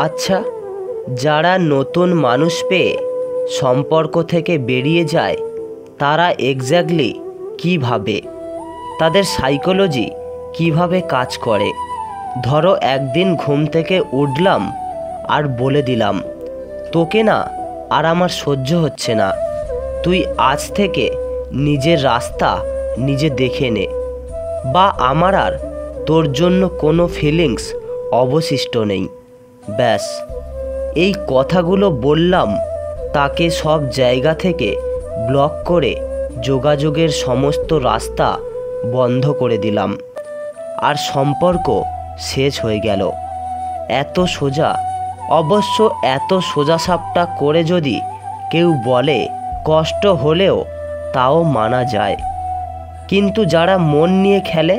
আচ্ছা, যারা নতুন মানুষ পেয়ে সম্পর্ক থেকে বেরিয়ে যায় তারা এক্স্যাক্টলি কী ভাবে, তাদের সাইকোলজি কিভাবে কাজ করে? ধরো একদিন ঘুম থেকে উঠলাম আর বলে দিলাম, তোকে না আর আমার সহ্য হচ্ছে না, তুই আজ থেকে নিজের রাস্তা নিজে দেখে নে, বা আমার আর তোর জন্য কোনো ফিলিংস অবশিষ্ট নেই। ব্যাস, এই কথাগুলো বললাম, তাকে সব জায়গা থেকে ব্লক করে যোগাযোগের সমস্ত রাস্তা বন্ধ করে দিলাম, আর সম্পর্ক শেষ হয়ে গেল। এত সোজা। অবশ্য এত সোজাসাপটা করে যদি কেউ বলে কষ্ট হলেও তাও মানা যায়, কিন্তু যারা মন নিয়ে খেলে,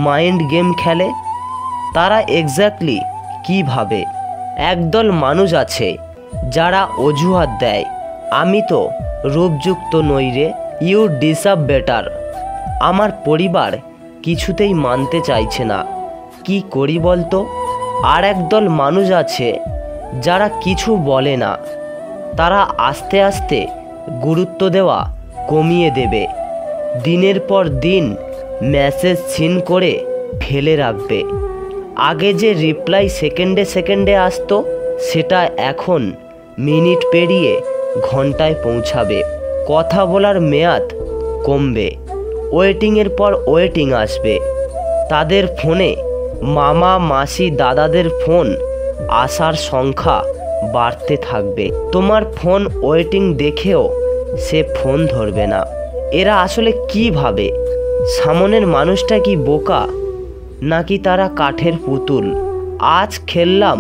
মাইন্ড গেম খেলে, তারা এক্স্যাক্টলি কী ভাবে? একদল মানুষ আছে যারা অজুহাত দেয়, আমি তো রূপযুক্ত নই রে, ইউ ডিসার্ভ বেটার। আমার পরিবার কিছুতেই মানতে চাইছে না, কি করি বলতো? আর একদল মানুষ আছে যারা কিছু বলে না, তারা আস্তে আস্তে গুরুত্ব দেওয়া কমিয়ে দেবে, দিনের পর দিন মেসেজ সিন করে ফেলে রাখবে। আগে যে রিপ্লাই সেকেন্ডে সেকেন্ডে আসতো, সেটা এখন মিনিট পেরিয়ে ঘন্টায় পৌঁছাবে। কথা বলার মেয়াদ কমবে, ওয়েটিংয়ের পর ওয়েটিং আসবে। তাদের ফোনে মামা মাসি দাদাদের ফোন আসার সংখ্যা বাড়তে থাকবে। তোমার ফোন ওয়েটিং দেখেও সে ফোন ধরবে না। এরা আসলে কি ভাবে? সামনের মানুষটা কি বোকা, নাকি তারা কাঠের পুতুল? আজ খেললাম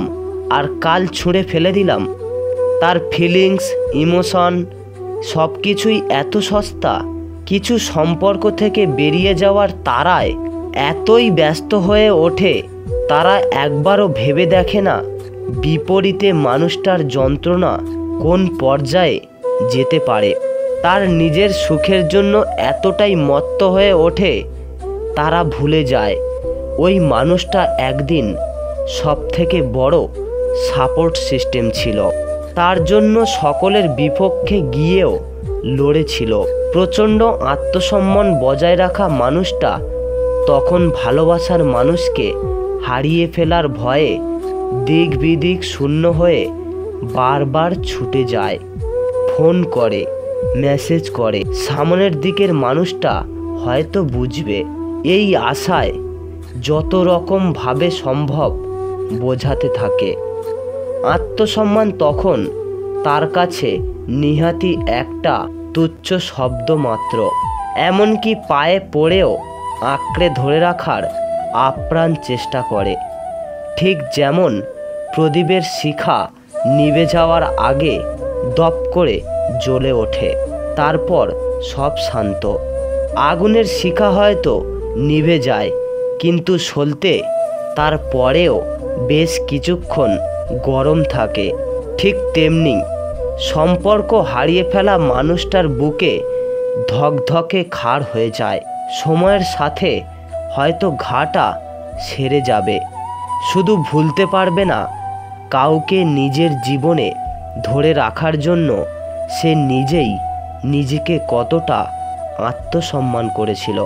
আর কাল ছুঁড়ে ফেলে দিলাম। তার ফিলিংস, ইমোশন সব কিছুই এত সস্তা। কিছু সম্পর্ক থেকে বেরিয়ে যাওয়ার তাড়ায় এতই ব্যস্ত হয়ে ওঠে, তারা একবারও ভেবে দেখে না বিপরীতে মানুষটার যন্ত্রণা কোন পর্যায়ে যেতে পারে। তার নিজের সুখের জন্য এতটাই মত্ত হয়ে ওঠে, তারা ভুলে যায় ওই মানুষটা একদিন সবথেকে বড় সাপোর্ট সিস্টেম ছিল। তার জন্য সকলের বিপক্ষে গিয়েও লড়েছিল। প্রচণ্ড আত্মসম্মান বজায় রাখা মানুষটা তখন ভালোবাসার মানুষকে হারিয়ে ফেলার ভয়ে দিক বিদিক শূন্য হয়ে বারবার ছুটে যায়, ফোন করে, মেসেজ করে। সামনের দিকের মানুষটা হয়তো বুঝবে, এই আশায় যত রকম ভাবে সম্ভব বোঝাতে থাকে। আত্মসম্মান তখন তার কাছে নিহাতি একটা তুচ্ছ শব্দ মাত্র। এমনকি পায়ে পড়েও আঁকড়ে ধরে রাখার আপ্রাণ চেষ্টা করে। ঠিক যেমন প্রদীপের শিখা নিভে যাওয়ার আগে দপ করে জ্বলে ওঠে, তারপর সব শান্ত। আগুনের শিখা হয়তো নিভে যায়, কিন্তু সলতে তার পরেও বেশ কিছুক্ষণ গরম থাকে। ঠিক তেমনি সম্পর্ক হারিয়ে ফেলা মানুষটার বুকে ধকধকে খাড় হয়ে যায়। সময়ের সাথে হয়তো ঘাটা সেরে যাবে, শুধু ভুলতে পারবে না কাউকে নিজের জীবনে ধরে রাখার জন্য সে নিজেই নিজেকে কতটা আত্মসম্মান করেছিল।